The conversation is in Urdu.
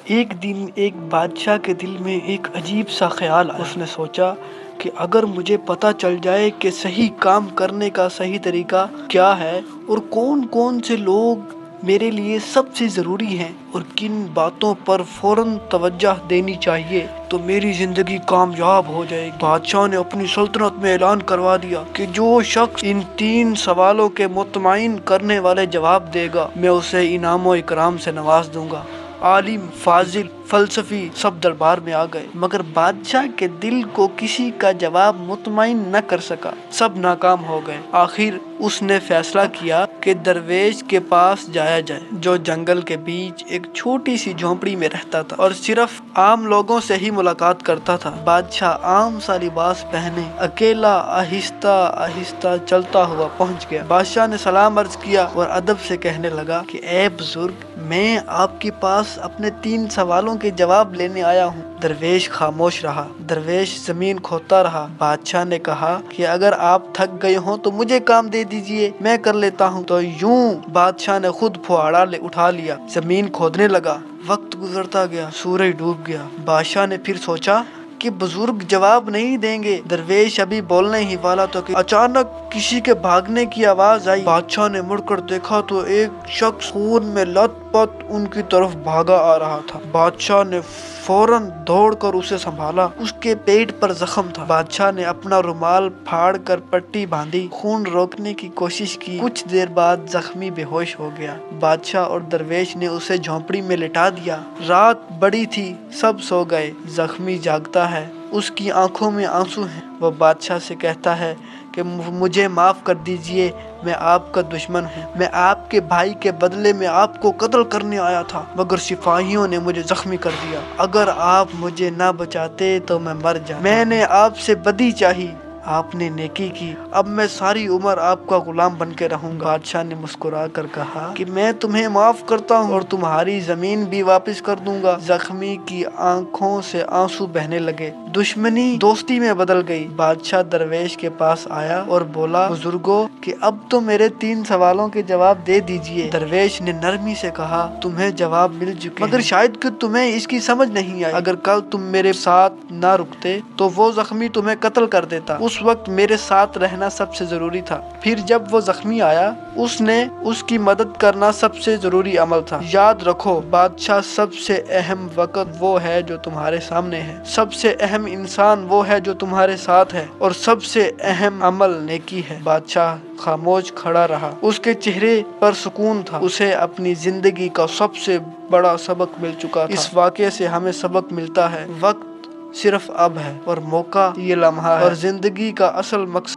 ایک دن ایک بادشاہ کے دل میں ایک عجیب سا خیال آیا۔ اس نے سوچا کہ اگر مجھے پتہ چل جائے کہ صحیح کام کرنے کا صحیح طریقہ کیا ہے اور کون کون سے لوگ میرے لیے سب سے ضروری ہیں اور کن باتوں پر فوراً توجہ دینی چاہیے تو میری زندگی کامیاب ہو جائے گی۔ بادشاہ نے اپنی سلطنت میں اعلان کروا دیا کہ جو شخص ان 3 سوالوں کے مطمئن کرنے والے جواب دے گا میں اسے انعام و اکرام سے نواز دوں گا۔ عالم، فاضل، فلسفی سب دربار میں آ گئے، مگر بادشاہ کے دل کو کسی کا جواب مطمئن نہ کر سکا۔ سب ناکام ہو گئے۔ آخر اس نے فیصلہ کیا کہ درویش کے پاس جایا جائے جو جنگل کے بیچ ایک چھوٹی سی جھونپڑی میں رہتا تھا اور صرف عام لوگوں سے ہی ملاقات کرتا تھا۔ بادشاہ عام سا لباس پہنے اکیلا آہستہ آہستہ چلتا ہوا پہنچ گیا۔ بادشاہ نے سلام عرض کیا اور ادب سے کہنے لگا کہ اے بزرگ، میں آپ کے پاس اپنے 3 سوالوں کے جواب لینے آیا ہوں۔ درویش خاموش رہا۔ درویش زمین کھودتا رہا۔ بادشاہ نے کہا کہ اگر آپ تھک گئے ہوں تو مجھے کام دے دیجئے، میں کر لیتا ہوں۔ تو یوں بادشاہ نے خود پھواڑا اٹھا لیا، زمین کھودنے لگا۔ وقت گزرتا گیا، سورج ڈوب گیا۔ بادشاہ نے پھر سوچا کہ بزرگ جواب نہیں دیں گے۔ درویش ابھی بولنے ہی والا تو کہ اچانک کسی کے بھاگنے کی آواز آئی۔ بادشاہ نے مڑ کر دیکھا تو ایک شخص خون میں لت پت ان کی طرف بھاگا آ رہا تھا۔ بادشاہ نے فوراً دوڑ کر اسے سنبھالا۔ اس کے پیٹ پر زخم تھا۔ بادشاہ نے اپنا رومال پھاڑ کر پٹی باندھی، خون روکنے کی کوشش کی۔ کچھ دیر بعد زخمی بے ہوش ہو گیا۔ بادشاہ اور درویش نے اسے جھونپڑی میں لٹا دیا۔ رات بڑی تھی، سب سو گئے۔ زخمی جاگتا ہے، اس کی آنکھوں میں آنسو ہیں۔ وہ بادشاہ سے کہتا ہے کہ مجھے معاف کر دیجئے، میں آپ کا دشمن ہوں۔ میں آپ کے بھائی کے بدلے میں آپ کو قتل کرنے آیا تھا، مگر سپاہیوں نے مجھے زخمی کر دیا۔ اگر آپ مجھے نہ بچاتے تو میں مر جاتا۔ میں نے آپ سے بدی چاہی، آپ نے نیکی کی، اب میں ساری عمر آپ کا غلام بن کے رہوں گا۔ بادشاہ نے مسکرا کر کہا کہ میں تمہیں معاف کرتا ہوں اور تمہاری زمین بھی واپس کر دوں گا۔ زخمی کی آنکھوں سے آنسو بہنے لگے، دشمنی دوستی میں بدل گئی۔ بادشاہ درویش کے پاس آیا اور بولا، بزرگوں کہ اب تو میرے 3 سوالوں کے جواب دے دیجئے۔ درویش نے نرمی سے کہا، تمہیں جواب مل چکے مگر شاید کہ تمہیں اس کی سمجھ نہیں آئی۔ اگر کل تم میرے ساتھ نہ رکتے تو وہ زخمی تمہیں قتل کر دیتا۔ اس وقت میرے ساتھ رہنا سب سے ضروری تھا۔ پھر جب وہ زخمی آیا، اس کی مدد کرنا سب سے ضروری عمل تھا۔ یاد رکھو بادشاہ، سب سے اہم وقت وہ ہے جو تمہارے سامنے ہے، سب سے اہم انسان وہ ہے جو تمہارے ساتھ ہے، اور سب سے اہم عمل نیکی ہے۔ بادشاہ خاموش کھڑا رہا، اس کے چہرے پر سکون تھا۔ اسے اپنی زندگی کا سب سے بڑا سبق مل چکا تھا۔ اس واقعے سے ہمیں سبق ملتا ہے، وقت صرف اب ہے اور موقع یہ لمحہ ہے، اور زندگی کا اصل مقصد